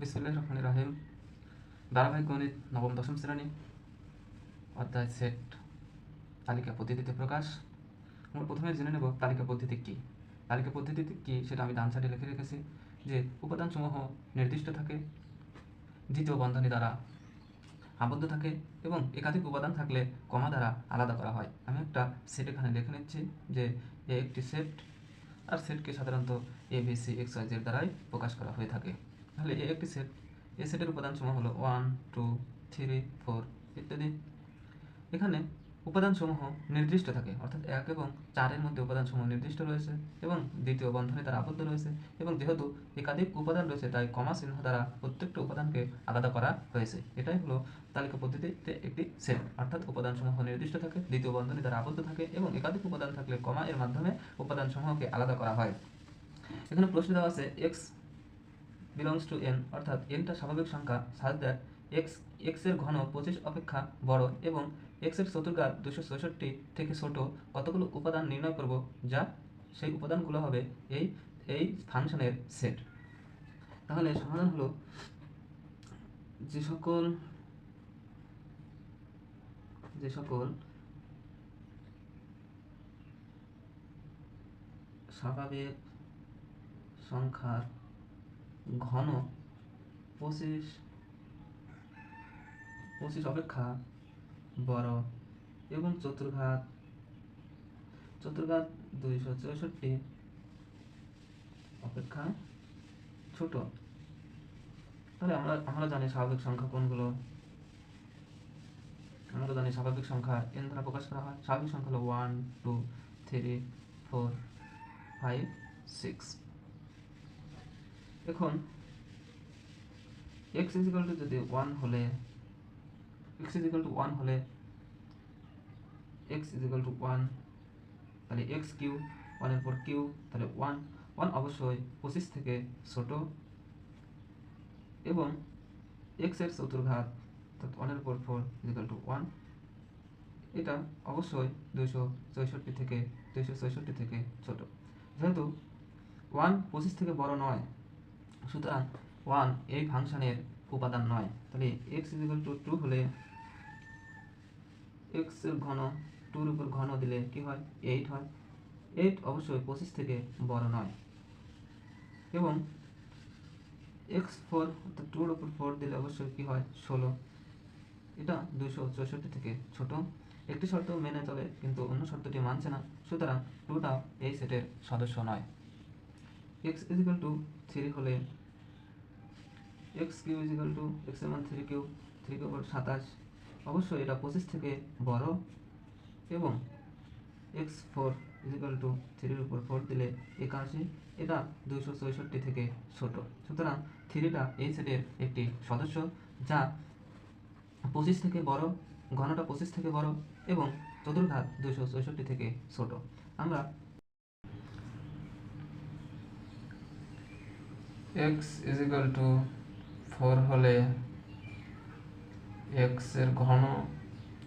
বিসমিল্লাহির রহমানির রহিম। ধারাবাহিক গণিত নবম দশম শ্রেণী, অধ্যায় সেট, তালিকা পদ্ধতিতে প্রকাশ। আমরা প্রথমে জেনে নেব তালিকা পদ্ধতি কী। তালিকা পদ্ধতি কী সেটা আমি ডান সাইডে লিখে রেখেছি যে উপাদানসমূহ নির্দিষ্ট থাকে, দ্বিতীয় বন্ধনী দ্বারা আবদ্ধ থাকে এবং একাধিক উপাদান থাকলে কমা দ্বারা আলাদা করা হয়। আমি একটা সেট এখানে লিখে নিচ্ছি যে এ একটি সেট, আর সেটকে সাধারণত ABC XYZ দ্বারাই প্রকাশ করা হয়ে থাকে। তাহলে এ একটি সেট, এই সেটের উপাদানসমূহ হলো 1, 2, 3, 4 ইত্যাদি। এখানে উপাদানসমূহ নির্দিষ্ট থাকে, অর্থাৎ 1 এবং 4-এর মধ্যে উপাদানসমূহ নির্দিষ্ট রয়েছে এবং দ্বিতীয় বন্ধনী দ্বারা আবদ্ধ রয়েছে, এবং যেহেতু একাধিক উপাদান রয়েছে তাই কমা চিহ্ন দ্বারা প্রত্যেকটা উপাদানকে আলাদা করা হয়েছে। এটাই হলো তালিকা পদ্ধতিতে একটি সেট, অর্থাৎ উপাদানসমূহ নির্দিষ্ট থাকে, দ্বিতীয় বন্ধনী দ্বারা আবদ্ধ থাকে এবং একাধিক উপাদান থাকলে কমা এর মাধ্যমে উপাদানসমূহকে আলাদা করা হয়। এখানে প্রশ্ন দেওয়া আছে x belongs to n, অর্থাৎ nটা স্বাভাবিক সংখ্যা such that x এর ঘন 25 অপেক্ষা বড় এবং x এর চতুর্ঘাত 264 থেকে ছোট কতগুলো উপাদান নির্ণয় করব, যা সেই উপাদানগুলো হবে এই ফাংশনের সেট। তাহলে সমাধান হলো যে সকল স্বাভাবিক সংখ্যার ঘন 25 অপেক্ষা বড় এবং চতুর্ঘাত 264 অপেক্ষা ছোট। তাহলে আমরা জানি স্বাভাবিক সংখ্যা কোনগুলো। আমরা জানি স্বাভাবিক সংখ্যা n দ্বারা প্রকাশ করা হয়। স্বাভাবিক সংখ্যা হলো 1, 2, 3, 4, 5, 6। এখন x যদি 1 হলে x 1 হলে x 1, তাহলে x কিউ 1 এর পর কিউ, তাহলে 1 অবশ্যই 25 থেকে ছোট এবং x এর চতুর্ঘাত অর্থাৎ 1 এর পর 4 1, এটা অবশ্যই 264 থেকে ছোট। যেহেতু 1 25 থেকে বড় নয়, সুতরাং 1 এই ফাংশনের উপাদান নয়। তাহলে x 2 হলে x এর ঘন 2 এর উপর ঘন দিলে কি হয়? 8 হয়। 8 অবশ্যই 25 থেকে বড় নয় এবং x4 অর্থাৎ 2 এর উপর 4 দিলে অবশ্যই কি হয়? 16। এটা 264 থেকে ছোট। একটি শর্ত মেনে চলে কিন্তু অন্য শর্তটি মানছে না, সুতরাং 2টা এই সেটের সদস্য নয়। x 3 হলে x কিউ x এর মান 3 কিউ 27, অবশ্যই এটা 25 থেকে বড় এবং x4 3 এর উপর 4 দিলে 81, এটা 264 থেকে ছোট। সুতরাং 3টা এই সেটের একটি সদস্য যা 25 থেকে বড়, ঘনটা 25 থেকে বড় এবং চতুর্ঘাত 264 থেকে ছোট। আমরা x 4 হলে x এর ঘন,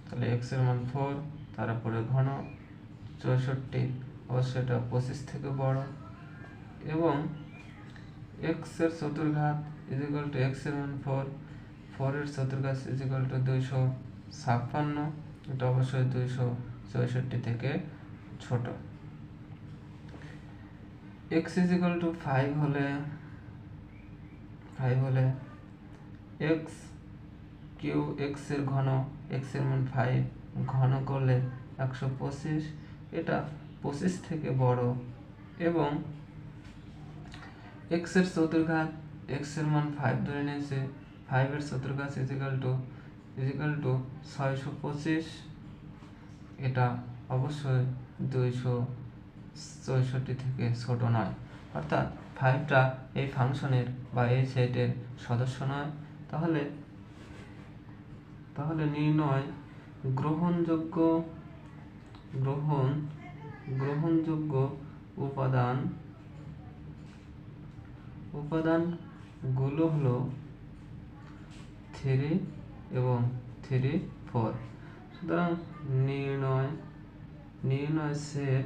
তাহলে x এর মান 4, তারপরে ঘন 64, অবশ্যই এটা 25 থেকে বড় এবং x এর চতুর্ঘাত x এর মান 4 এর চতুর্ঘাত 256, এটা অবশ্যই 264 থেকে ছোট। x 5 হলে x কিউ x এর ঘন x এর মান 5 ঘন করলে 125, এটা 25 থেকে বড় এবং x এর চতুর্ঘাত x এর মান 5 ধরে নিয়েছে, 5 এর চতুর্ঘাত 625, এটা অবশ্যই 264 থেকে ছোট নয়। অর্থাৎ 5টা এই ফাংশনের বা এই সেটের সদস্য নয়। তাহলে নির্ণয় গ্রহণযোগ্য উপাদানগুলো হলো 3 এবং 3, 4। সুতরাং নির্ণয় সেট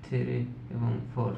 3 এবং 4।